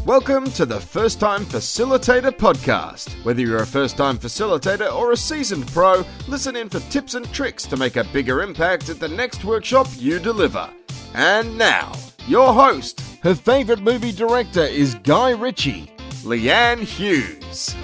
Welcome to the First Time Facilitator podcast. Whether you're a first-time facilitator or a seasoned pro, listen in for tips and tricks to make a bigger impact at the next workshop you deliver. And now, your host. Her favourite movie director is Guy Ritchie, Leanne Hughes.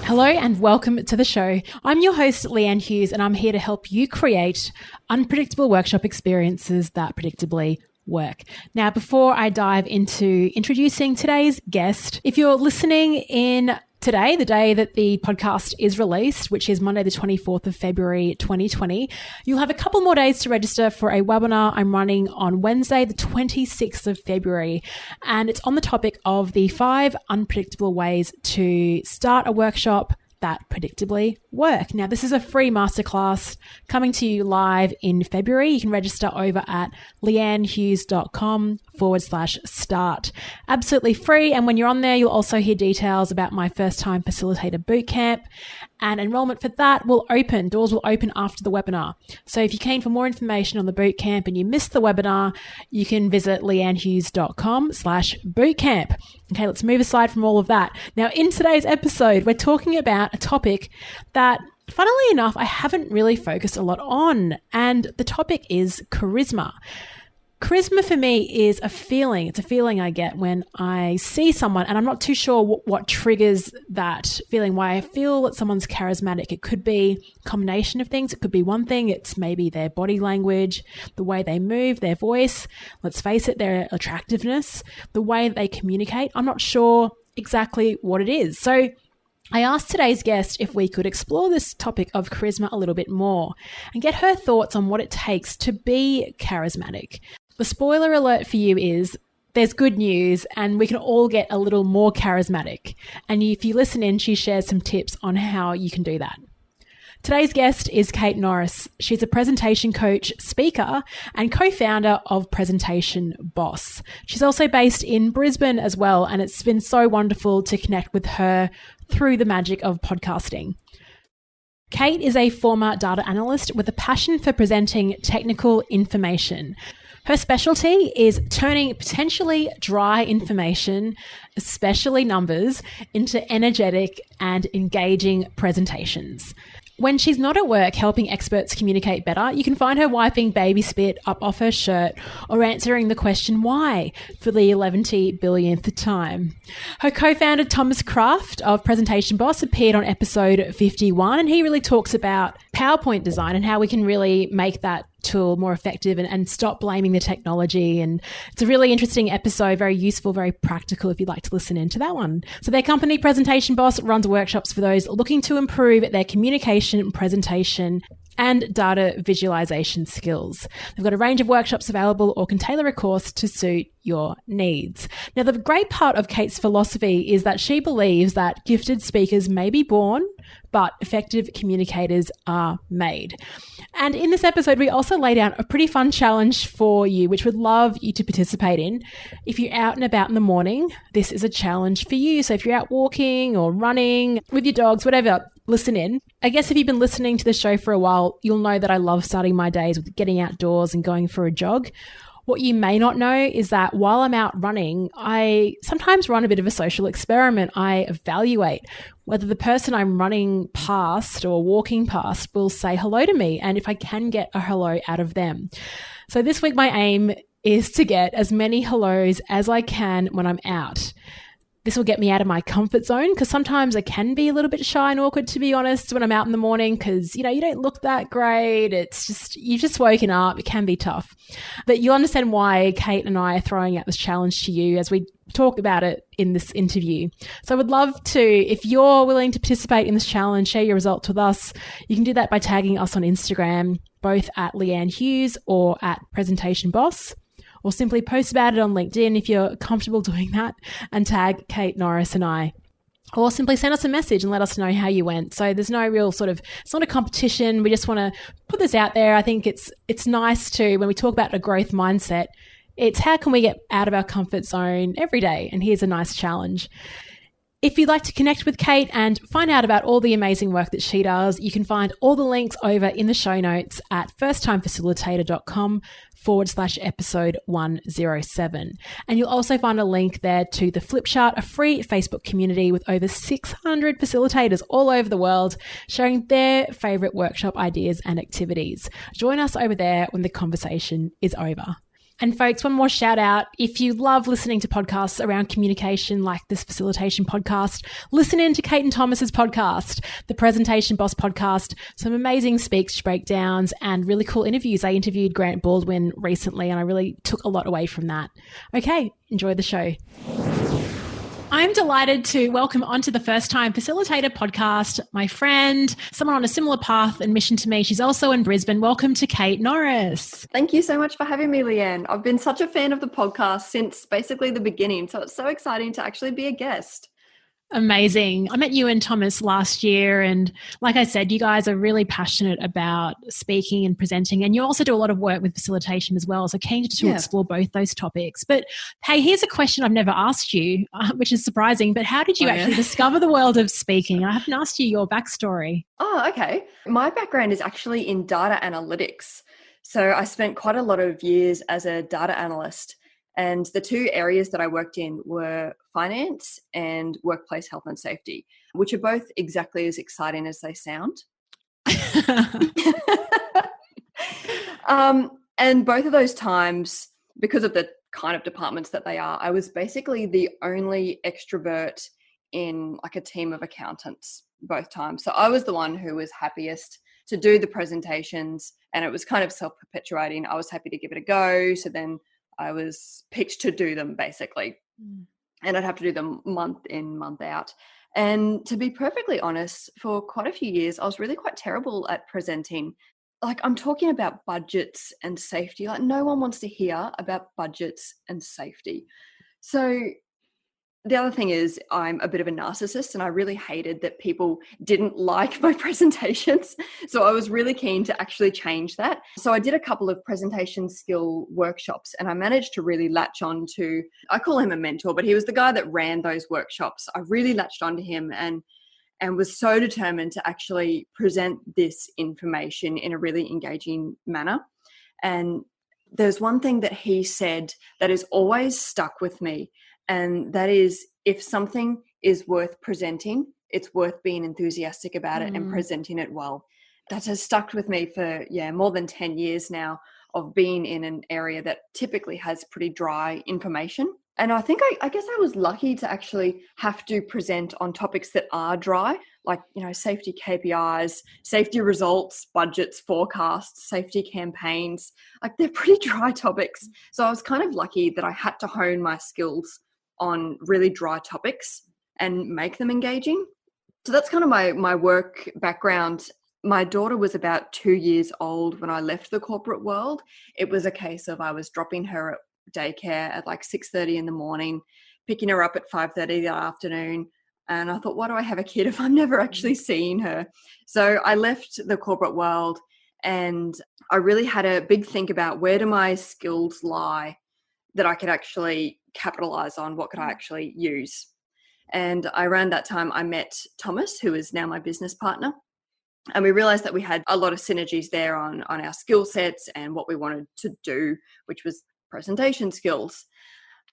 Hello and welcome to the show. I'm your host, Leanne Hughes, and I'm here to help you create unpredictable workshop experiences that predictably work. Now, before I dive into introducing today's guest, if you're listening in today, the day that the podcast is released, which is Monday, the 24th of February, 2020, you'll have a couple more days to register for a webinar I'm running on Wednesday, the 26th of February. And it's on the topic of the 5 unpredictable ways to start a workshop that predictably work. Now, this is a free masterclass coming to you live in February. You can register over at leannehughes.com/start. Absolutely free. And when you're on there, you'll also hear details about my first time facilitator bootcamp. And enrollment for that doors will open after the webinar. So if you're keen for more information on the bootcamp and you missed the webinar, you can visit leannehughes.com/bootcamp. Okay, let's move aside from all of that. Now, in today's episode, we're talking about a topic that, funnily enough, I haven't really focused a lot on, and the topic is charisma. Charisma for me is a feeling. It's a feeling I get when I see someone, and I'm not too sure what triggers that feeling, why I feel that someone's charismatic. It could be a combination of things. It could be one thing. It's maybe their body language, the way they move, their voice. Let's face it, their attractiveness, the way they communicate. I'm not sure exactly what it is. So I asked today's guest if we could explore this topic of charisma a little bit more and get her thoughts on what it takes to be charismatic. The spoiler alert for you is there's good news and we can all get a little more charismatic. And if you listen in, she shares some tips on how you can do that. Today's guest is Kate Norris. She's a presentation coach, speaker, and co-founder of Presentation Boss. She's also based in Brisbane as well, and it's been so wonderful to connect with her through the magic of podcasting. Kate is a former data analyst with a passion for presenting technical information. Her specialty is turning potentially dry information, especially numbers, into energetic and engaging presentations. When she's not at work helping experts communicate better, you can find her wiping baby spit up off her shirt or answering the question why for the 11th billionth time. Her co-founder Thomas Kraft of Presentation Boss appeared on episode 51, and he really talks about PowerPoint design and how we can really make that tool more effective and stop blaming the technology. And it's a really interesting episode, very useful, very practical if you'd like to listen into that one. So their company, Presentation Boss, runs workshops for those looking to improve their communication, presentation, and data visualization skills. They've got a range of workshops available or can tailor a course to suit your needs. Now, the great part of Kate's philosophy is that she believes that gifted speakers may be born, but effective communicators are made. And in this episode, we also lay down a pretty fun challenge for you, which we'd love you to participate in. If you're out and about in the morning, this is a challenge for you. So if you're out walking or running with your dogs, whatever, listen in. I guess if you've been listening to the show for a while, you'll know that I love starting my days with getting outdoors and going for a jog. What you may not know is that while I'm out running, I sometimes run a bit of a social experiment. I evaluate whether the person I'm running past or walking past will say hello to me, and if I can get a hello out of them. So this week, my aim is to get as many hellos as I can when I'm out. This will get me out of my comfort zone because sometimes I can be a little bit shy and awkward, to be honest, when I'm out in the morning because, you don't look that great. It's just, you've just woken up. It can be tough. But you'll understand why Kate and I are throwing out this challenge to you as we talk about it in this interview. So I would love to, if you're willing to participate in this challenge, share your results with us. You can do that by tagging us on Instagram, both at Leanne Hughes or at Presentation Boss. Or simply post about it on LinkedIn if you're comfortable doing that and tag Kate Norris and I. Or simply send us a message and let us know how you went. So there's no real it's not a competition. We just want to put this out there. I think it's nice to, when we talk about a growth mindset, it's how can we get out of our comfort zone every day? And here's a nice challenge. If you'd like to connect with Kate and find out about all the amazing work that she does, you can find all the links over in the show notes at firsttimefacilitator.com/episode 107. And you'll also find a link there to the Flipchart, a free Facebook community with over 600 facilitators all over the world sharing their favourite workshop ideas and activities. Join us over there when the conversation is over. And folks, one more shout out. If you love listening to podcasts around communication like this facilitation podcast, listen in to Kate and Thomas's podcast, the Presentation Boss podcast, some amazing speech breakdowns and really cool interviews. I interviewed Grant Baldwin recently and I really took a lot away from that. Okay, enjoy the show. I'm delighted to welcome onto the First Time Facilitator podcast my friend, someone on a similar path and mission to me. She's also in Brisbane. Welcome to Kate Norris. Thank you so much for having me, Leanne. I've been such a fan of the podcast since basically the beginning, so it's so exciting to actually be a guest. Amazing. I met you and Thomas last year, and like I said, you guys are really passionate about speaking and presenting, and you also do a lot of work with facilitation as well, so keen to explore both those topics. But hey, here's a question I've never asked you, which is surprising, but how did you actually discover the world of speaking? I haven't asked you your backstory. Oh, okay. My background is actually in data analytics. So I spent quite a lot of years as a data analyst. And the two areas that I worked in were finance and workplace health and safety, which are both exactly as exciting as they sound. And both of those times, because of the kind of departments that they are, I was basically the only extrovert in like a team of accountants both times. So I was the one who was happiest to do the presentations, and it was kind of self-perpetuating. I was happy to give it a go. So then I was picked to do them basically, and I'd have to do them month in, month out. And to be perfectly honest, for quite a few years, I was really quite terrible at presenting. Like, I'm talking about budgets and safety. Like, no one wants to hear about budgets and safety. So the other thing is I'm a bit of a narcissist, and I really hated that people didn't like my presentations. So I was really keen to actually change that. So I did a couple of presentation skill workshops, and I managed to really latch on to, I call him a mentor, but he was the guy that ran those workshops. I really latched onto him and was so determined to actually present this information in a really engaging manner. And there's one thing that he said that has always stuck with me. And that is, if something is worth presenting, it's worth being enthusiastic about it and presenting it well. That has stuck with me for, more than 10 years now of being in an area that typically has pretty dry information. And I think I guess I was lucky to actually have to present on topics that are dry, like, safety KPIs, safety results, budgets, forecasts, safety campaigns. Like, they're pretty dry topics. So I was kind of lucky that I had to hone my skills on really dry topics and make them engaging. So that's kind of my work background. My daughter was about 2 years old when I left the corporate world. It was a case of I was dropping her at daycare at like 6:30 in the morning, picking her up at 5:30 the afternoon. And I thought, why do I have a kid if I'm never actually seeing her? So I left the corporate world, and I really had a big think about, where do my skills lie that I could actually capitalize on? What could I actually use? And around that time, I met Thomas, who is now my business partner. And we realized that we had a lot of synergies there on our skill sets and what we wanted to do, which was presentation skills.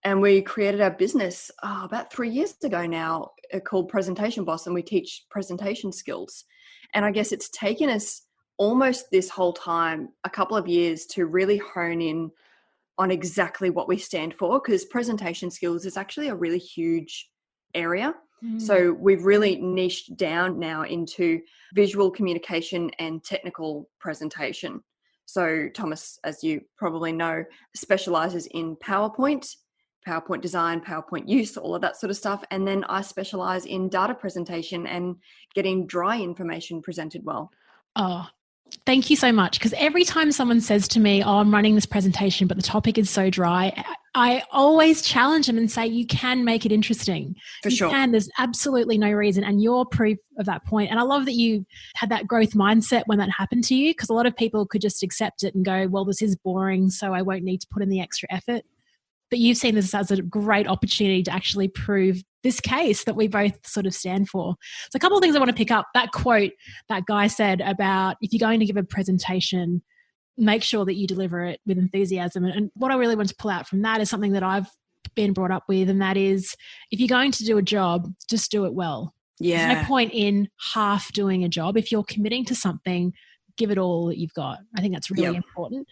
And we created our business about 3 years ago now, called Presentation Boss, and we teach presentation skills. And I guess it's taken us almost this whole time, a couple of years, to really hone in on exactly what we stand for, because presentation skills is actually a really huge area. So we've really niched down now into visual communication and technical presentation. So Thomas, as you probably know, specializes in PowerPoint design, PowerPoint use, all of that sort of stuff. And then I specialize in data presentation and getting dry information presented well. Oh, thank you so much. Because every time someone says to me, I'm running this presentation, but the topic is so dry, I always challenge them and say, you can make it interesting. For sure. You can. There's absolutely no reason. And you're proof of that point. And I love that you had that growth mindset when that happened to you, because a lot of people could just accept it and go, well, this is boring, so I won't need to put in the extra effort. But you've seen this as a great opportunity to actually prove this case that we both sort of stand for. So a couple of things I want to pick up. That quote that guy said about if you're going to give a presentation, make sure that you deliver it with enthusiasm. And what I really want to pull out from that is something that I've been brought up with, and that is if you're going to do a job, just do it well. Yeah. There's no point in half doing a job. If you're committing to something, give it all that you've got. I think that's really important.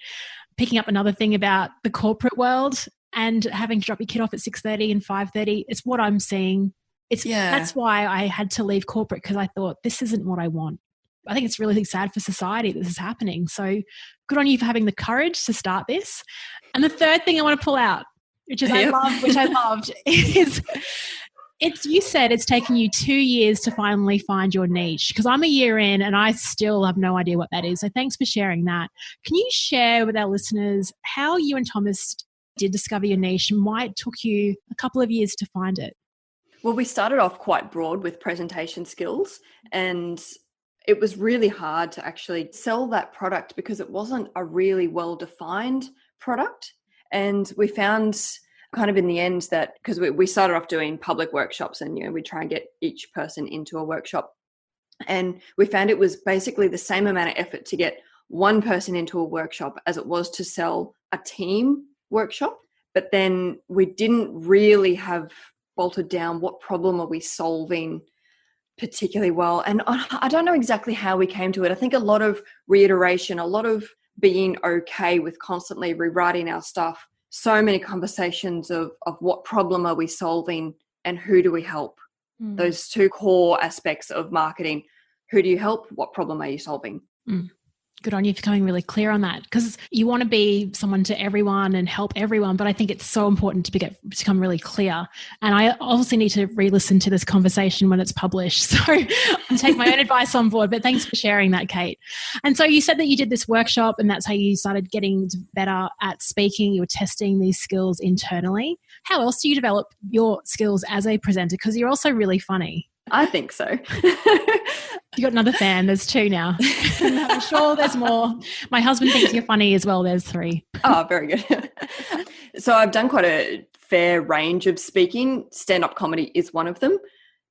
Picking up another thing about the corporate world and having to drop your kid off at 6:30 and 5:30, it's what I'm seeing. That's why I had to leave corporate, because I thought this isn't what I want. I think it's really sad for society that this is happening. So good on you for having the courage to start this. And the third thing I want to pull out, which I loved, is you said it's taken you 2 years to finally find your niche, because I'm a year in and I still have no idea what that is. So thanks for sharing that. Can you share with our listeners how you and Thomas did discover your niche and why it took you a couple of years to find it? Well, we started off quite broad with presentation skills, and it was really hard to actually sell that product because it wasn't a really well-defined product. And we found kind of in the end that, because we started off doing public workshops, and we try and get each person into a workshop, and we found it was basically the same amount of effort to get one person into a workshop as it was to sell a team workshop. But then we didn't really have bolted down what problem are we solving particularly well. And I don't know exactly how we came to it. I think a lot of reiteration, a lot of being okay with constantly rewriting our stuff, so many conversations of what problem are we solving and who do we help? Those two core aspects of marketing. Who do you help? What problem are you solving? Good on you for coming really clear on that, because you want to be someone to everyone and help everyone. But I think it's so important to become really clear. And I obviously need to re-listen to this conversation when it's published. So I'll take my own advice on board. But thanks for sharing that, Kate. And so you said that you did this workshop and that's how you started getting better at speaking. You were testing these skills internally. How else do you develop your skills as a presenter? Because you're also really funny. I think so. You got another fan. There's 2 now. I'm sure there's more. My husband thinks you're funny as well. There's 3. Oh, very good. So I've done quite a fair range of speaking. Stand-up comedy is one of them.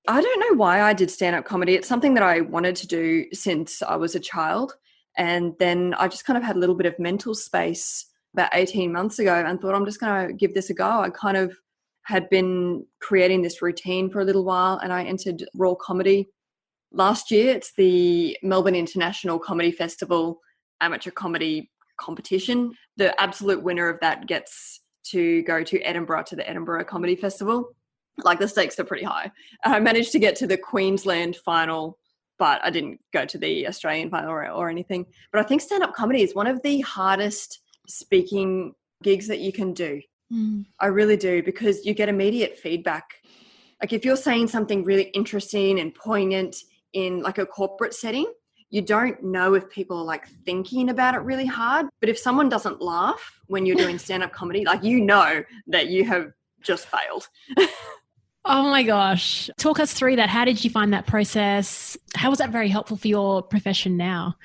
I don't know why I did stand-up comedy. It's something that I wanted to do since I was a child. And then I just kind of had a little bit of mental space about 18 months ago and thought, I'm just going to give this a go. I kind of had been creating this routine for a little while, and I entered Raw Comedy last year. It's the Melbourne International Comedy Festival amateur comedy competition. The absolute winner of that gets to go to Edinburgh, to the Edinburgh Comedy Festival. Like, the stakes are pretty high. I managed to get to the Queensland final, but I didn't go to the Australian final or anything. But I think stand-up comedy is one of the hardest speaking gigs that you can do. I really do, because you get immediate feedback. Like, if you're saying something really interesting and poignant in like a corporate setting, you don't know if people are like thinking about it really hard. But if someone doesn't laugh when you're doing stand-up comedy, like, you know that you have just failed. Oh my gosh. Talk us through that. How did you find that process? How was that very helpful for your profession now?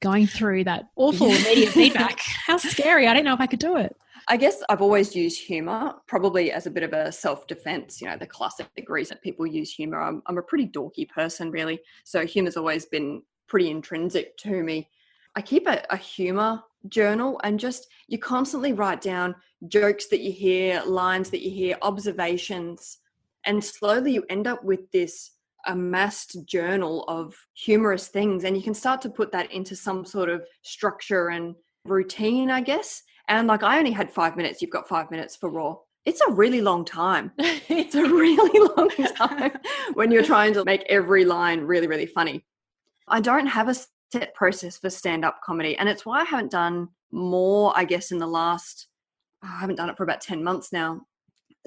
Going through that awful immediate feedback. How scary. I don't know if I could do it. I guess I've always used humour, probably as a bit of a self-defense, the classic reason people use humour. I'm a pretty dorky person, really. So humour's always been pretty intrinsic to me. I keep a humour journal, and just, you constantly write down jokes that you hear, lines that you hear, observations, and slowly you end up with this amassed journal of humorous things, and you can start to put that into some sort of structure and routine, I guess. And like, I only had 5 minutes. You've got 5 minutes for Raw. It's a really long time. It's a really long time when you're trying to make every line really, really funny. I don't have a set process for stand-up comedy, and it's why I haven't done more, I guess, I haven't done it for about 10 months now.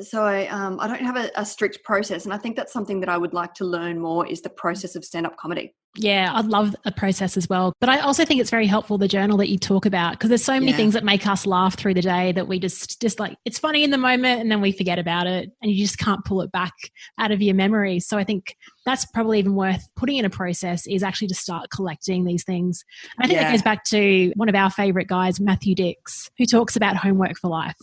So I don't have a strict process, and I think that's something that I would like to learn more, is the process of stand-up comedy. Yeah, I'd love a process as well. But I also think it's very helpful, the journal that you talk about, because there's so many things that make us laugh through the day that we just like, it's funny in the moment and then we forget about it and you just can't pull it back out of your memory. So I think that's probably even worth putting in a process, is actually to start collecting these things. And I think that goes back to one of our favourite guys, Matthew Dix, who talks about homework for life.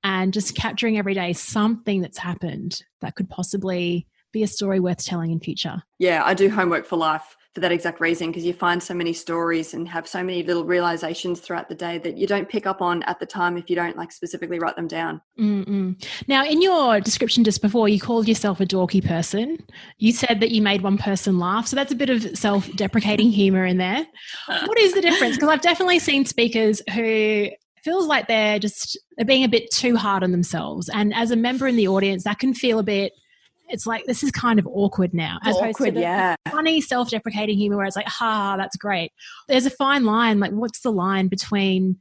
and just capturing every day something that's happened that could possibly be a story worth telling in future. Yeah, I do homework for life for that exact reason, because you find so many stories and have so many little realizations throughout the day that you don't pick up on at the time if you don't like specifically write them down. Mm-mm. Now, in your description just before, you called yourself a dorky person. You said that you made one person laugh. So that's a bit of self-deprecating humour in there. What is the difference? Because I've definitely seen speakers who feels like they're being a bit too hard on themselves. And as a member in the audience, that can feel a bit, it's like, this is kind of awkward now. As opposed to the funny self-deprecating humour where it's like, that's great. There's a fine line. Like, what's the line between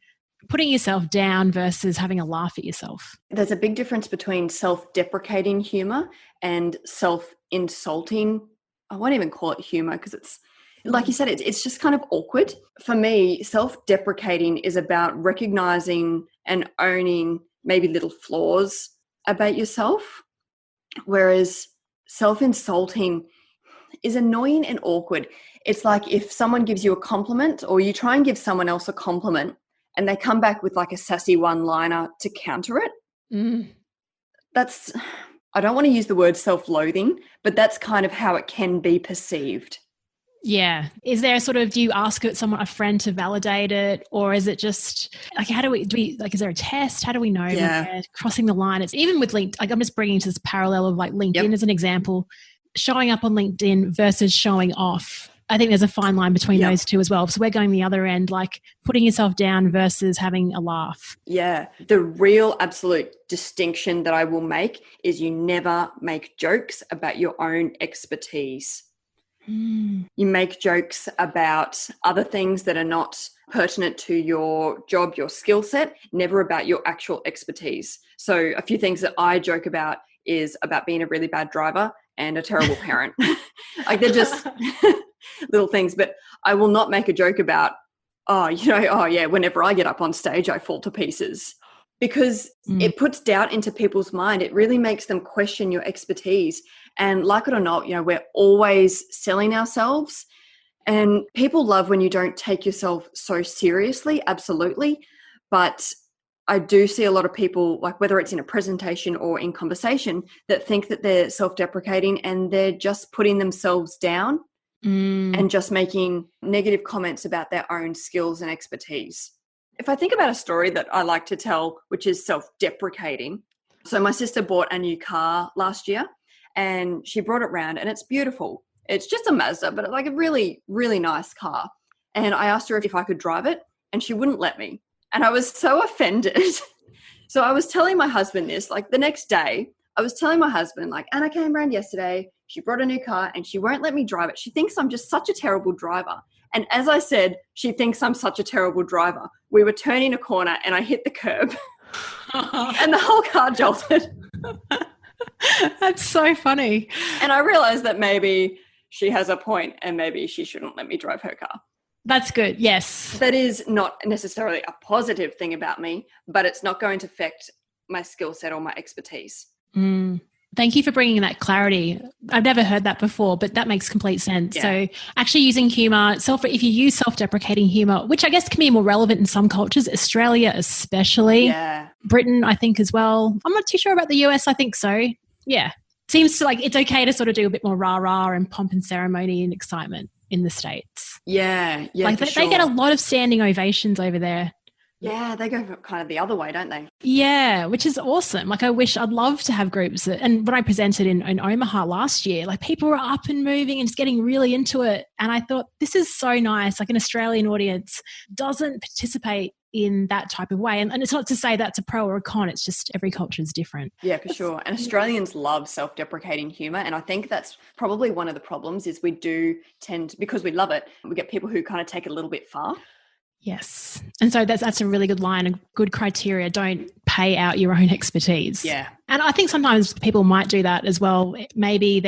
putting yourself down versus having a laugh at yourself? There's a big difference between self-deprecating humour and self-insulting. I won't even call it humour because it's, like you said, it's just kind of awkward. For me, self-deprecating is about recognising and owning maybe little flaws about yourself. Whereas self-insulting is annoying and awkward. It's like if someone gives you a compliment or you try and give someone else a compliment and they come back with like a sassy one-liner to counter it. That's, I don't want to use the word self-loathing, but that's kind of how it can be perceived. Yeah. Is there do you ask a friend to validate it, or is it just like, is there a test? How do we know when we're crossing the line? It's even with LinkedIn, like I'm just bringing to this parallel of like LinkedIn as an example, showing up on LinkedIn versus showing off. I think there's a fine line between those two as well. So we're going the other end, like putting yourself down versus having a laugh. Yeah. The real absolute distinction that I will make is you never make jokes about your own expertise. You make jokes about other things that are not pertinent to your job, your skill set, never about your actual expertise. So a few things that I joke about is about being a really bad driver and a terrible parent. Like they're just little things, but I will not make a joke about, whenever I get up on stage, I fall to pieces. Because it puts doubt into people's mind. It really makes them question your expertise. And like it or not, we're always selling ourselves. And people love when you don't take yourself so seriously, absolutely. But I do see a lot of people, like whether it's in a presentation or in conversation, that think that they're self-deprecating and they're just putting themselves down and just making negative comments about their own skills and expertise. If I think about a story that I like to tell, which is self-deprecating. So my sister bought a new car last year and she brought it round and it's beautiful. It's just a Mazda, but like a really, really nice car. And I asked her if I could drive it and she wouldn't let me. And I was so offended. So I was telling my husband this, like the next day, I was telling my husband, like, Anna came around yesterday, she brought a new car and she won't let me drive it. She thinks I'm just such a terrible driver. And as I said, she thinks I'm such a terrible driver. We were turning a corner and I hit the curb and the whole car jolted. That's so funny. And I realized that maybe she has a point and maybe she shouldn't let me drive her car. That's good. Yes. That is not necessarily a positive thing about me, but it's not going to affect my skill set or my expertise. Thank you for bringing that clarity. I've never heard that before, but that makes complete sense. Yeah. So actually using humour, if you use self-deprecating humour, which I guess can be more relevant in some cultures, Australia especially, Britain I think as well. I'm not too sure about the US, I think so. Yeah. Seems like it's okay to sort of do a bit more rah-rah and pomp and ceremony and excitement in the States. Yeah. Like they get a lot of standing ovations over there. Yeah, they go kind of the other way, don't they? Yeah, which is awesome. Like I'd love to have groups and when I presented in Omaha last year, like people were up and moving and just getting really into it. And I thought, this is so nice. Like an Australian audience doesn't participate in that type of way. And it's not to say that's a pro or a con. It's just every culture is different. Yeah, for sure. And Australians love self-deprecating humour. And I think that's probably one of the problems is we do tend, because we love it, we get people who kind of take it a little bit far. Yes. And so that's a really good line, a good criteria. Don't pay out your own expertise. Yeah. And I think sometimes people might do that as well. Maybe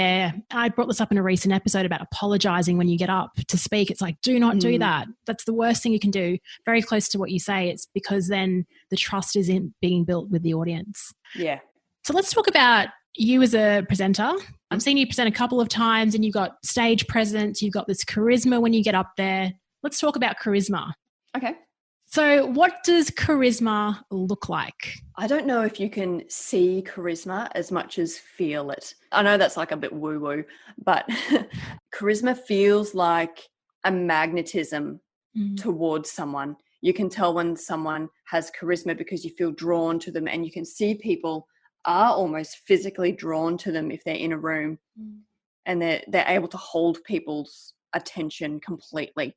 I brought this up in a recent episode about apologizing when you get up to speak. It's like, do not do that. That's the worst thing you can do. Very close to what you say. It's because then the trust is being built with the audience. Yeah. So let's talk about you as a presenter. I've seen you present a couple of times and you've got stage presence. You've got this charisma when you get up there. Let's talk about charisma. Okay. So what does charisma look like? I don't know if you can see charisma as much as feel it. I know that's like a bit woo-woo, but charisma feels like a magnetism towards someone. You can tell when someone has charisma because you feel drawn to them, and you can see people are almost physically drawn to them if they're in a room, and they're able to hold people's attention completely.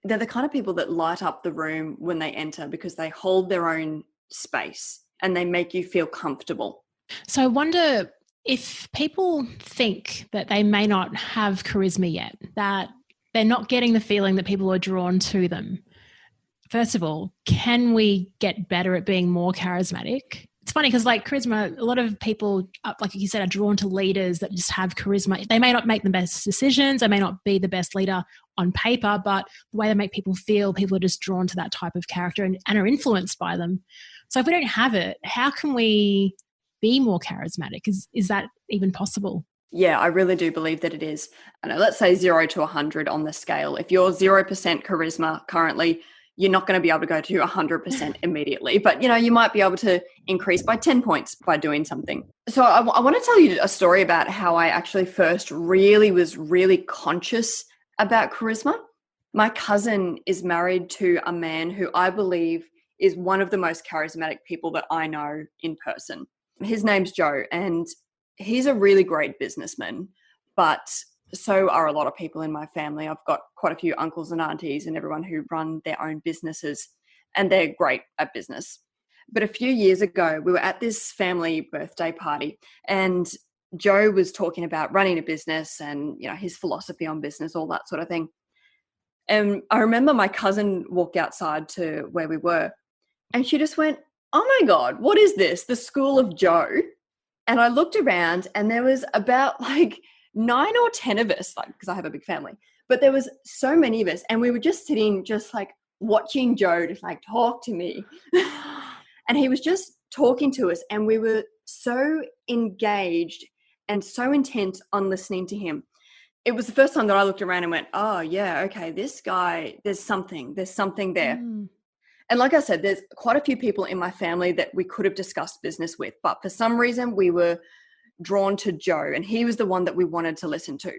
They're the kind of people that light up the room when they enter because they hold their own space and they make you feel comfortable. So I wonder if people think that they may not have charisma yet, that they're not getting the feeling that people are drawn to them. First of all, can we get better at being more charismatic? It's funny because like charisma, a lot of people, like you said, are drawn to leaders that just have charisma. They may not make the best decisions. They may not be the best leader on paper, but the way they make people feel, people are just drawn to that type of character and are influenced by them. So if we don't have it, how can we be more charismatic? Is that even possible? Yeah, I really do believe that it is. I know, let's say 0 to 100 on the scale. If you're 0% charisma currently, you're not going to be able to go to 100% immediately, but you might be able to increase by 10 points by doing something. So I want to tell you a story about how I actually first was really conscious about charisma. My cousin is married to a man who I believe is one of the most charismatic people that I know in person. His name's Joe, and he's a really great businessman, but so are a lot of people in my family. I've got quite a few uncles and aunties and everyone who run their own businesses, and they're great at business. But a few years ago, we were at this family birthday party, and Joe was talking about running a business and, his philosophy on business, all that sort of thing. And I remember my cousin walked outside to where we were, and she just went, "Oh my God, what is this? The School of Joe?" And I looked around, and there was about like 9 or 10 of us, like, because I have a big family, but there was so many of us, and we were just sitting, just like watching Joe just like talk to me. And he was just talking to us, and we were so engaged and so intent on listening to him. It was the first time that I looked around and went, "Oh yeah, okay, this guy, there's something there." And like I said, there's quite a few people in my family that we could have discussed business with, but for some reason we were drawn to Joe, and he was the one that we wanted to listen to.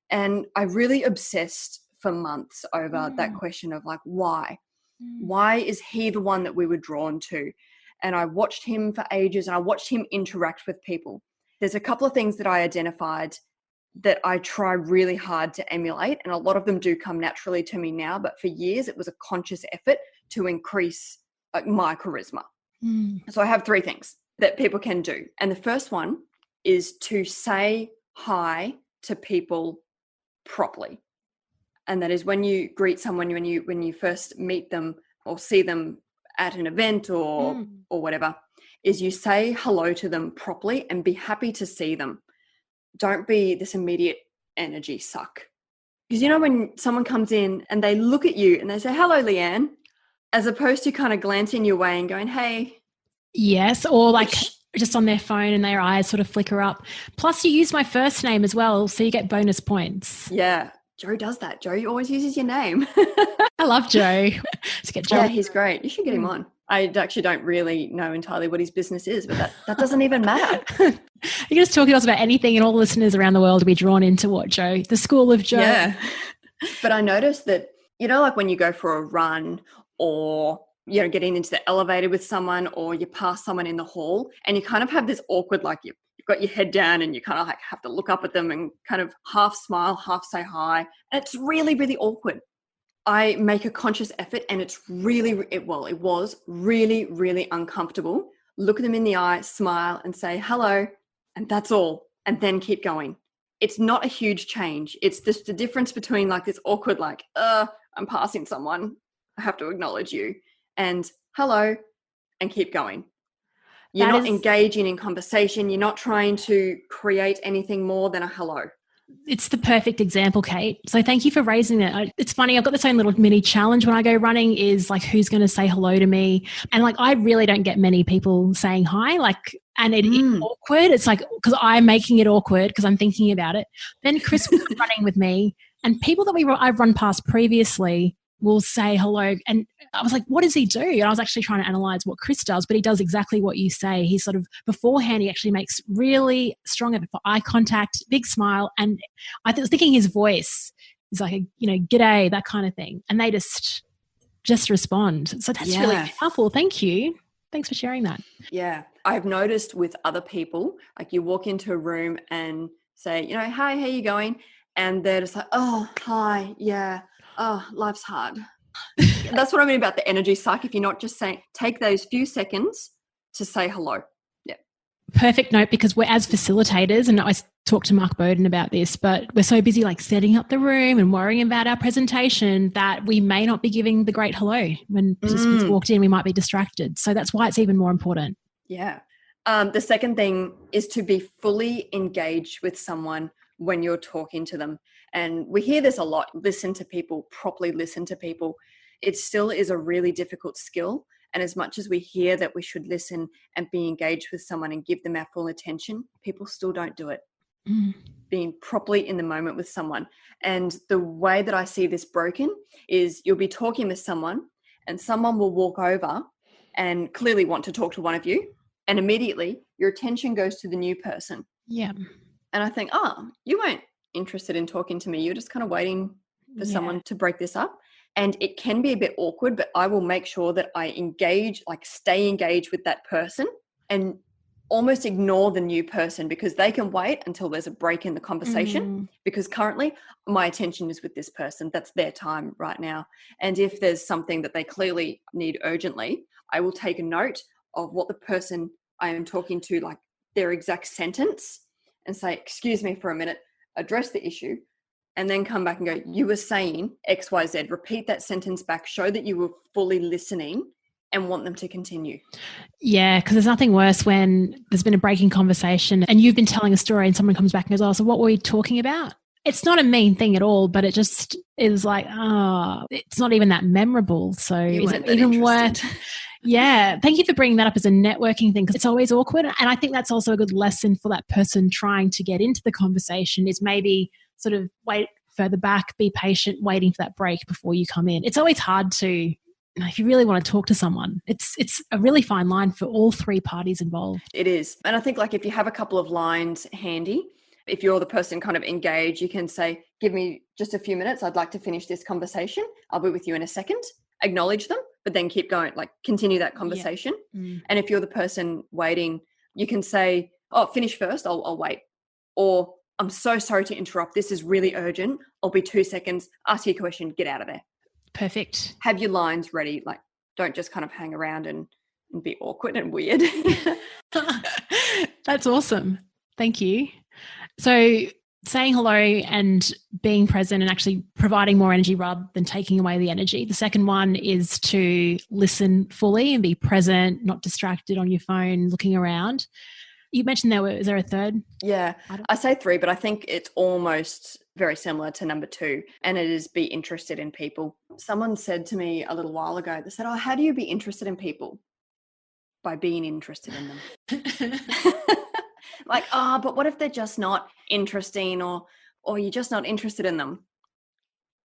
And I really obsessed for months over that question of like, why is he the one that we were drawn to? And I watched him for ages, and I watched him interact with people. There's a couple of things that I identified that I try really hard to emulate, and a lot of them do come naturally to me now, but for years it was a conscious effort to increase my charisma. So I have 3 things that people can do. And the first one is to say hi to people properly. And that is when you greet someone, when you first meet them or see them at an event or whatever, is you say hello to them properly and be happy to see them. Don't be this immediate energy suck. Because when someone comes in and they look at you and they say, "Hello, Leanne," as opposed to kind of glancing your way and going, "Hey." Yes, or like just on their phone and their eyes sort of flicker up. Plus you use my first name as well, so you get bonus points. Yeah, Joe does that. Joe always uses your name. I love Joe. Let's get Joe. Yeah, he's great. You should get him on. I actually don't really know entirely what his business is, but that doesn't even matter. You can just talk to us about anything, and all listeners around the world will be drawn into what Joe, the School of Joe. Yeah. But I noticed that, like when you go for a run or, getting into the elevator with someone, or you pass someone in the hall and you kind of have this awkward, like you've got your head down and you kind of like have to look up at them and kind of half smile, half say hi. And it's really, really awkward. I make a conscious effort, and it was really, really uncomfortable. Look at them in the eye, smile and say hello, and that's all. And then keep going. It's not a huge change. It's just the difference between like this awkward, like, I'm passing someone, I have to acknowledge you, and hello, and keep going. You're not engaging in conversation. You're not trying to create anything more than a hello. It's the perfect example, Kate. So thank you for raising that. It's funny, I've got this own little mini challenge when I go running, is like, who's going to say hello to me? And like, I really don't get many people saying hi, like, and it is awkward. It's like, because I'm making it awkward because I'm thinking about it. Then Chris was running with me, and people that I've run past previously, will say hello. And I was like, what does he do? And I was actually trying to analyze what Chris does, but he does exactly what you say. He sort of, beforehand, he actually makes really strong effort for eye contact, big smile. And I was thinking his voice is like, g'day, that kind of thing. And they just respond. So that's really powerful. Thank you. Thanks for sharing that. Yeah. I've noticed with other people, like you walk into a room and say, hi, how you going? And they're just like, oh, hi, yeah, oh, life's hard. That's what I mean about the energy psych. If you're not just saying, take those few seconds to say hello. Yeah. Perfect note, because we're, as facilitators, and I talked to Mark Bowden about this, but we're so busy like setting up the room and worrying about our presentation that we may not be giving the great hello. When participants walked in, we might be distracted. So that's why it's even more important. Yeah. The second thing is to be fully engaged with someone when you're talking to them. And we hear this a lot, listen to people, properly listen to people. It still is a really difficult skill. And as much as we hear that we should listen and be engaged with someone and give them our full attention, people still don't do it. Being properly in the moment with someone. And the way that I see this broken is you'll be talking with someone and someone will walk over and clearly want to talk to one of you. And immediately your attention goes to the new person. Yeah. And I think, you weren't interested in talking to me. You're just kind of waiting for someone to break this up. And it can be a bit awkward, but I will make sure that I engage, like stay engaged with that person and almost ignore the new person, because they can wait until there's a break in the conversation, because currently my attention is with this person. That's their time right now. And if there's something that they clearly need urgently, I will take a note of what the person I am talking to, like their exact sentence, and say, excuse me for a minute, address the issue, and then come back and go, you were saying X, Y, Z, repeat that sentence back, show that you were fully listening and want them to continue. Yeah, because there's nothing worse when there's been a breaking conversation and you've been telling a story and someone comes back and goes, oh, so what were we talking about? It's not a mean thing at all, but it just is like, it's not even that memorable. So is it even worth... Yeah, thank you for bringing that up as a networking thing, because it's always awkward. And I think that's also a good lesson for that person trying to get into the conversation, is maybe sort of wait further back, be patient, waiting for that break before you come in. It's always hard to... If you really want to talk to someone, it's a really fine line for all three parties involved. It is. And I think like if you have a couple of lines handy, if you're the person kind of engaged, you can say, give me just a few minutes. I'd like to finish this conversation. I'll be with you in a second. Acknowledge them, but then keep going, like continue that conversation. Yeah. And if you're the person waiting, you can say, oh, finish first. I'll wait. Or I'm so sorry to interrupt. This is really urgent. I'll be 2 seconds. Ask your question. Get out of there. Perfect. Have your lines ready. Like, don't just kind of hang around and be awkward and weird. That's awesome. Thank you. So saying hello and being present and actually providing more energy rather than taking away the energy. The second one is to listen fully and be present, not distracted on your phone, looking around. You mentioned is there a third? Yeah, I say 3, but I think it's almost very similar to number 2, and it is be interested in people. Someone said to me a little while ago, they said, oh, how do you be interested in people? By being interested in them. Like, but what if they're just not interesting, or you're just not interested in them?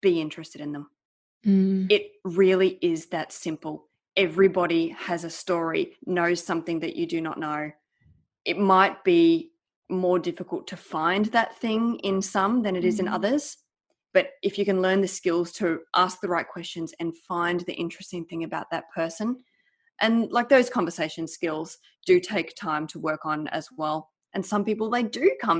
Be interested in them. It really is that simple. Everybody has a story, knows something that you do not know. It might be more difficult to find that thing in some than it is in others. But if you can learn the skills to ask the right questions and find the interesting thing about that person, and like those conversation skills do take time to work on as well. And some people, they do come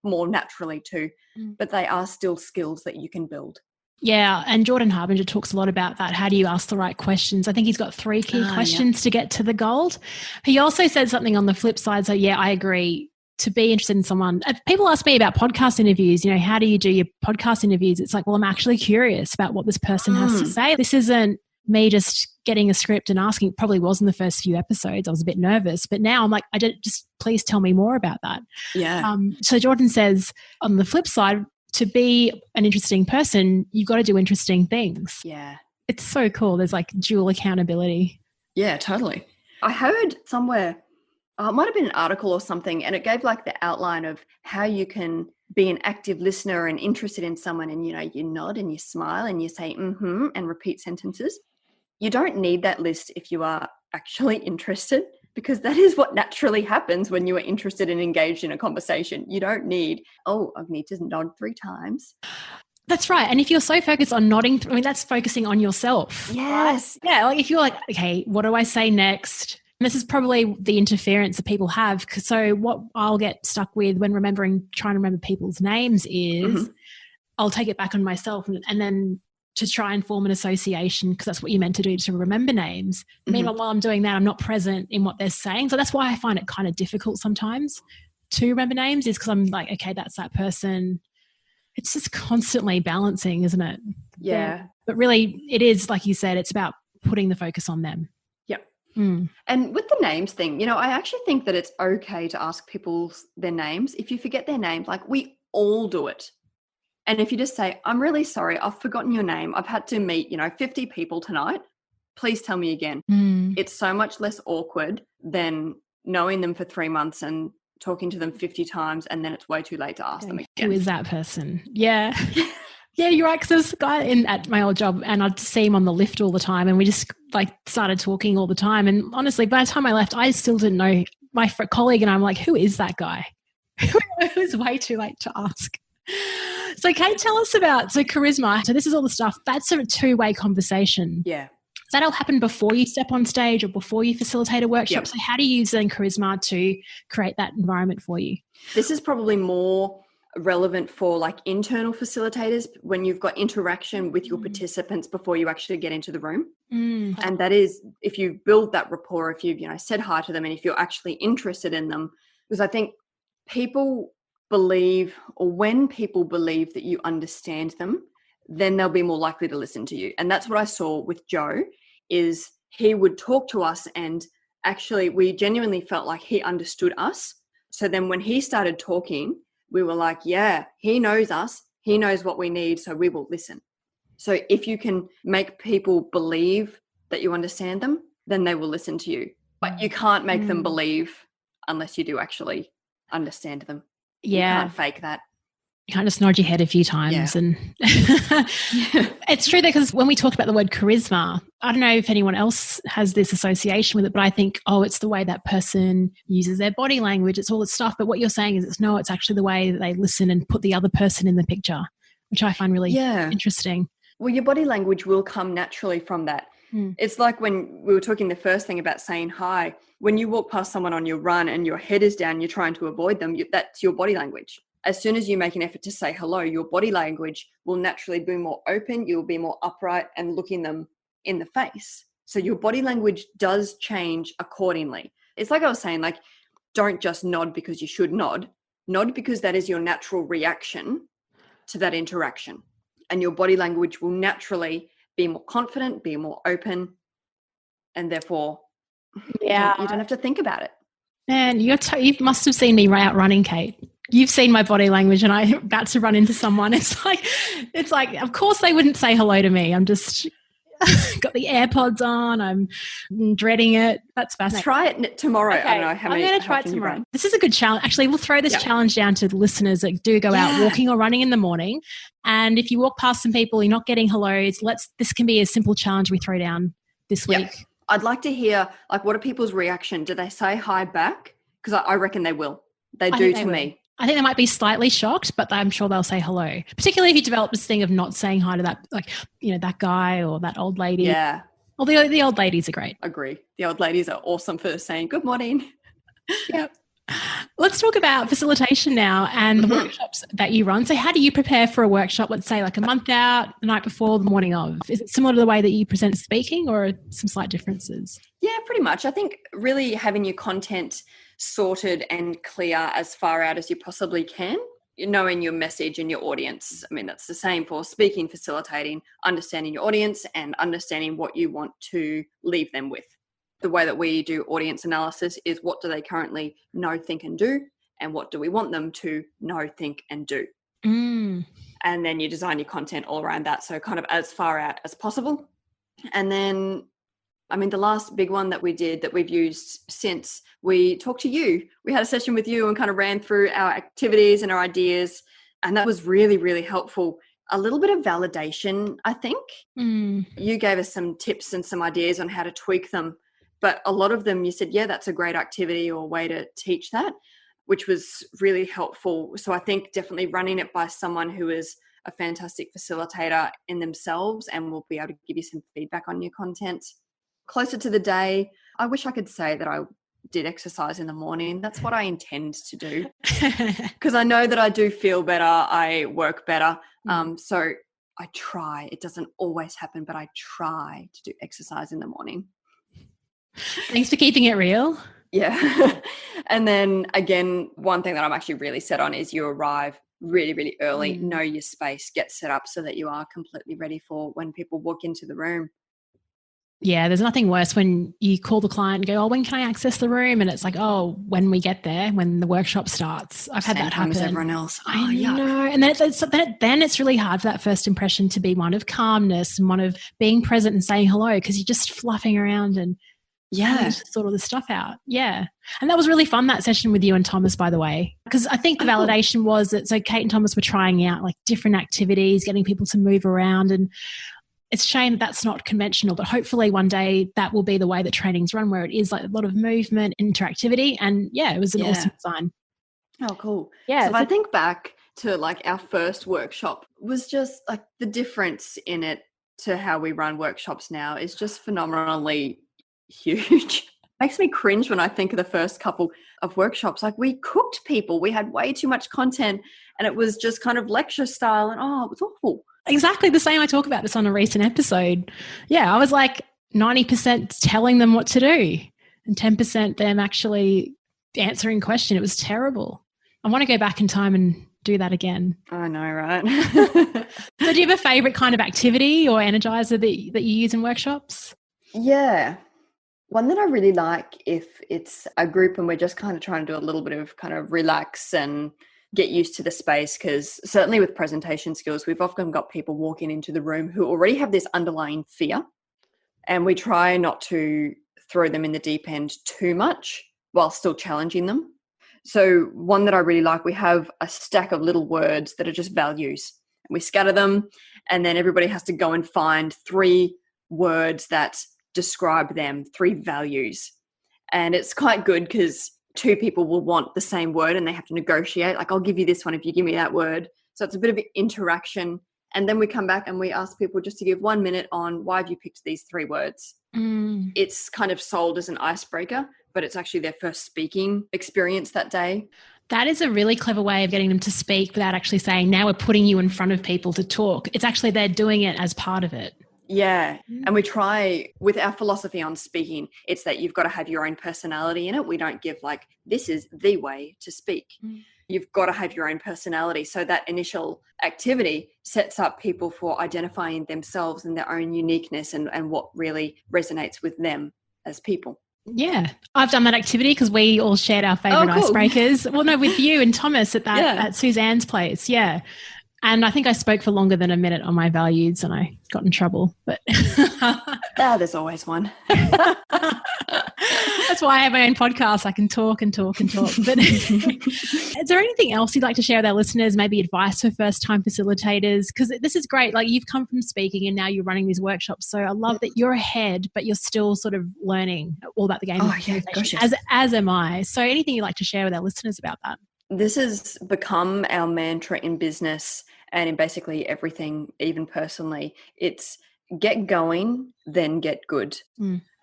more naturally too, but they are still skills that you can build. Yeah, and Jordan Harbinger talks a lot about that. How do you ask the right questions? I think he's got 3 key questions to get to the gold. He also said something on the flip side. So yeah, I agree. To be interested in someone. People ask me about podcast interviews, how do you do your podcast interviews? It's like, well, I'm actually curious about what this person has to say. This isn't me just getting a script and asking. It probably was in the first few episodes. I was a bit nervous, but now I'm like, just please tell me more about that. Yeah. So Jordan says on the flip side, to be an interesting person, you've got to do interesting things. Yeah. It's so cool. There's like dual accountability. Yeah, totally. I heard somewhere, it might have been an article or something, and it gave like the outline of how you can be an active listener and interested in someone, and you nod and you smile and you say mm-hmm and repeat sentences. You don't need that list if you are actually interested, because that is what naturally happens when you are interested and engaged in a conversation. You don't need, I need to nod 3 times. That's right. And if you're so focused on nodding, I mean, that's focusing on yourself. Yes. Right? Yeah. Like if you're like, okay, what do I say next? And this is probably the interference that people have. So what I'll get stuck with when trying to remember people's names is I'll take it back on myself and then to try and form an association, because that's what you're meant to do, to remember names. Meanwhile, while I'm doing that, I'm not present in what they're saying. So that's why I find it kind of difficult sometimes to remember names, is because I'm like, okay, that's that person. It's just constantly balancing, isn't it? Yeah. But really, it is, like you said, it's about putting the focus on them. Yep. And with the names thing, I actually think that it's okay to ask people their names. If you forget their name, like we all do it. And if you just say, I'm really sorry, I've forgotten your name. I've had to meet, 50 people tonight. Please tell me again. It's so much less awkward than knowing them for 3 months and talking to them 50 times, and then it's way too late to ask them again. Who is that person? Yeah. Yeah, you're right. Because there was a guy at my old job, and I'd see him on the lift all the time, and we just started talking all the time. And honestly, by the time I left, I still didn't know my colleague, and I'm like, who is that guy? It was way too late to ask. So Kate, tell us about, charisma. So this is all the stuff. That's a two-way conversation. Yeah. That'll happen before you step on stage or before you facilitate a workshop. Yep. So how do you use then charisma to create that environment for you? This is probably more relevant for like internal facilitators, when you've got interaction with your participants before you actually get into the room. And that is, if you build that rapport, if you've, said hi to them, and if you're actually interested in them, because I think people believe, or when people believe that you understand them, then they'll be more likely to listen to you. And that's what I saw with Joe, is he would talk to us, and actually we genuinely felt like he understood us. So then when he started talking, we were like, yeah, he knows us. He knows what we need. So we will listen. So if you can make people believe that you understand them, then they will listen to you. But you can't make them believe unless you do actually understand them. Yeah. You can't fake that. You can't just nod your head a few times. Yeah. And it's true, because when we talked about the word charisma, I don't know if anyone else has this association with it, but I think, it's the way that person uses their body language. It's all this stuff. But what you're saying is it's actually the way that they listen and put the other person in the picture, which I find really interesting. Well, your body language will come naturally from that. It's like when we were talking the first thing about saying hi. When you walk past someone on your run and your head is down, you're trying to avoid them, that's your body language. As soon as you make an effort to say hello, your body language will naturally be more open. You'll be more upright and looking them in the face. So your body language does change accordingly. It's like I was saying, like, don't just nod because you should nod. Nod because that is your natural reaction to that interaction. And your body language will naturally be more confident, be more open, and therefore you don't have to think about it. Man, you must have seen me out running, Kate. You've seen my body language, and I'm about to run into someone. It's like, of course they wouldn't say hello to me. I'm just got the AirPods on. I'm dreading it. That's fascinating. Try it tomorrow. Okay. I don't know how many. I'm going to try it tomorrow. This is a good challenge. Actually, we'll throw this challenge down to the listeners that do go out walking or running in the morning. And if you walk past some people, you're not getting hellos. This can be a simple challenge we throw down this week. Yep. I'd like to hear, like, what are people's reaction? Do they say hi back? Because I reckon they will. They do to me. I think they might be slightly shocked, but I'm sure they'll say hello. Particularly if you develop this thing of not saying hi to that, that guy or that old lady. Yeah. Well, the old ladies are great. Agree. The old ladies are awesome for saying good morning. Yep. Let's talk about facilitation now and the workshops that you run. So how do you prepare for a workshop, let's say like a month out, the night before, the morning of? Is it similar to the way that you present speaking, or some slight differences? Yeah, pretty much. I think really having your content sorted and clear as far out as you possibly can, knowing your message and your audience. I mean, that's the same for speaking, facilitating, understanding your audience and understanding what you want to leave them with. The way that we do audience analysis is what do they currently know, think, and do, and what do we want them to know, think, and do. And then you design your content all around that, so kind of as far out as possible. And then I mean, the last big one that we did that we've used since we talked to you, we had a session with you and kind of ran through our activities and our ideas. And that was really, really helpful. A little bit of validation, I think. You gave us some tips and some ideas on how to tweak them. But a lot of them you said, yeah, that's a great activity or way to teach that, which was really helpful. So I think definitely running it by someone who is a fantastic facilitator in themselves and will be able to give you some feedback on your content. Closer to the day, I wish I could say that I did exercise in the morning. That's what I intend to do because I know that I do feel better. I work better. So I try. It doesn't always happen, but I try to do exercise in the morning. Thanks for keeping it real. Yeah. And then again, one thing that I'm actually really set on is you arrive really, really early, know your space, get set up so that you are completely ready for when people walk into the room. Yeah, there's nothing worse when you call the client and go, oh, when can I access the room? And it's like, oh, when we get there, when the workshop starts. I've had that happen. Same time as everyone else. Oh, I yuck. know. And then it's really hard for that first impression to be one of calmness and one of being present and saying hello because you're just fluffing around and sort all this stuff out. Yeah. And that was really fun, that session with you and Thomas, by the way, because I think the validation was that so Kate and Thomas were trying out like different activities, getting people to move around, and it's a shame that that's not conventional, but hopefully one day that will be the way that training's run, where it is like a lot of movement, interactivity. And yeah, it was an awesome design. Oh, cool. Yeah. So if I think back to like our first workshop, was just like the difference in it to how we run workshops now is just phenomenally huge. Makes me cringe when I think of the first couple of workshops. Like we cooked people, we had way too much content and it was just kind of lecture style and it was awful. Exactly the same. I talk about this on a recent episode. Yeah, I was like 90% telling them what to do and 10% them actually answering question. It was terrible. I want to go back in time and do that again. I know, right? So do you have a favourite kind of activity or energizer that you use in workshops? Yeah. One that I really like if it's a group and we're just kind of trying to do a little bit of kind of relax and get used to the space, because certainly with presentation skills, we've often got people walking into the room who already have this underlying fear, and we try not to throw them in the deep end too much while still challenging them. So one that I really like, we have a stack of little words that are just values. We scatter them and then everybody has to go and find 3 words that describe them, 3 values. And it's quite good because 2 people will want the same word and they have to negotiate. Like, I'll give you this one if you give me that word. So it's a bit of interaction. And then we come back and we ask people just to give 1 minute on why have you picked these 3 words. It's kind of sold as an icebreaker, but it's actually their first speaking experience that day. That is a really clever way of getting them to speak without actually saying, now we're putting you in front of people to talk. It's actually they're doing it as part of it. Yeah. And we try with our philosophy on speaking, it's that you've got to have your own personality in it. We don't give like, this is the way to speak. You've got to have your own personality. So that initial activity sets up people for identifying themselves and their own uniqueness and what really resonates with them as people. Yeah. I've done that activity because we all shared our favourite icebreakers. Well, no, with you and Thomas at Suzanne's place. Yeah. And I think I spoke for longer than a minute on my values and I got in trouble. But there's always one. That's why I have my own podcast. I can talk and talk and talk. But is there anything else you'd like to share with our listeners, maybe advice for first-time facilitators? Because this is great. Like, you've come from speaking and now you're running these workshops. So I love that you're ahead, but you're still sort of learning all about the game. Oh, yeah, gosh, yes. As am I. So anything you'd like to share with our listeners about that? This has become our mantra in business and in basically everything, even personally. It's get going, then get good.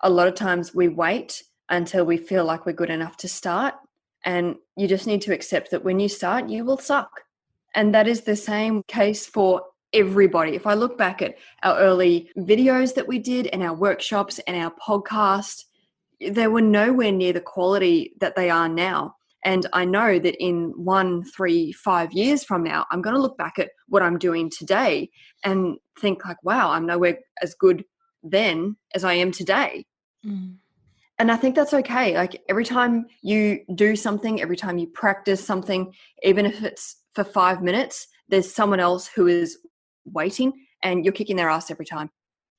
A lot of times we wait until we feel like we're good enough to start. And you just need to accept that when you start, you will suck. And that is the same case for everybody. If I look back at our early videos that we did and our workshops and our podcast, they were nowhere near the quality that they are now. And I know that in 1, 3, 5 years from now, I'm going to look back at what I'm doing today and think like, wow, I'm nowhere as good then as I am today. And I think that's okay. Like, every time you do something, every time you practice something, even if it's for 5 minutes, there's someone else who is waiting and you're kicking their ass every time.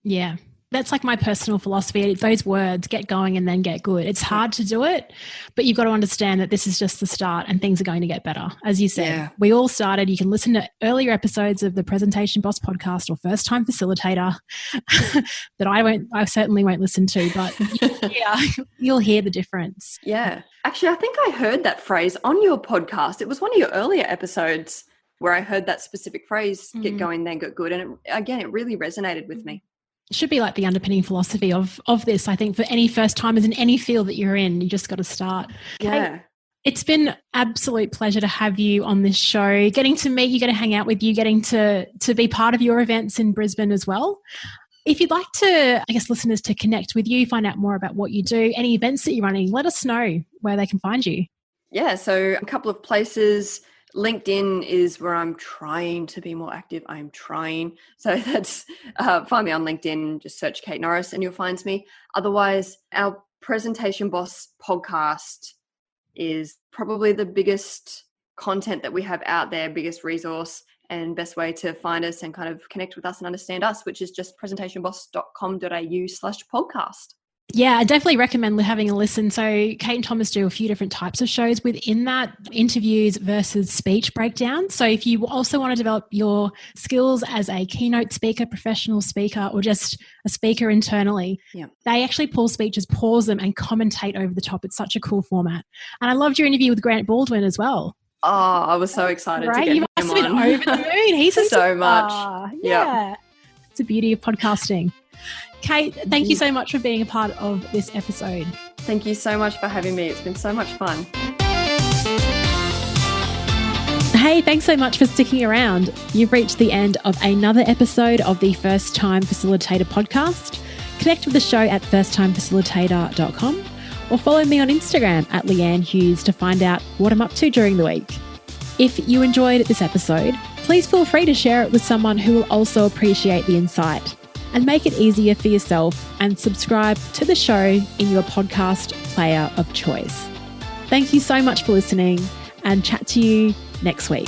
Yeah. That's like my personal philosophy. Those words, get going and then get good. It's hard to do it, but you've got to understand that this is just the start and things are going to get better. As you said, we all started. You can listen to earlier episodes of the Presentation Boss podcast or First Time Facilitator that I certainly won't listen to, but you'll hear the difference. Yeah. Actually, I think I heard that phrase on your podcast. It was one of your earlier episodes where I heard that specific phrase, get going, then get good. And it really resonated with me. It should be like the underpinning philosophy of this, I think, for any first timers in any field that you're in. You just got to start. Yeah. Hey, it's been absolute pleasure to have you on this show, getting to meet you, getting to hang out with you, getting to be part of your events in Brisbane as well. If you'd like to, I guess, listeners to connect with you, find out more about what you do, any events that you're running, let us know where they can find you. Yeah, so a couple of places. LinkedIn is where I'm trying to be more active. I'm trying. So that's, find me on LinkedIn, just search Kate Norris and you'll find me. Otherwise, our Presentation Boss podcast is probably the biggest content that we have out there, biggest resource and best way to find us and kind of connect with us and understand us, which is just presentationboss.com.au/podcast. Yeah, I definitely recommend having a listen. So Kate and Thomas do a few different types of shows within that, interviews versus speech breakdown. So if you also want to develop your skills as a keynote speaker, professional speaker, or just a speaker internally, they actually pull speeches, pause them and commentate over the top. It's such a cool format. And I loved your interview with Grant Baldwin as well. Oh, I was so excited to get him on. You must have been over the moon. He's so much. Yeah. It's the beauty of podcasting. Kate, thank you so much for being a part of this episode. Thank you so much for having me. It's been so much fun. Hey, thanks so much for sticking around. You've reached the end of another episode of the First Time Facilitator podcast. Connect with the show at firsttimefacilitator.com or follow me on Instagram at Leanne Hughes to find out what I'm up to during the week. If you enjoyed this episode, please feel free to share it with someone who will also appreciate the insight. And make it easier for yourself and subscribe to the show in your podcast player of choice. Thank you so much for listening and chat to you next week.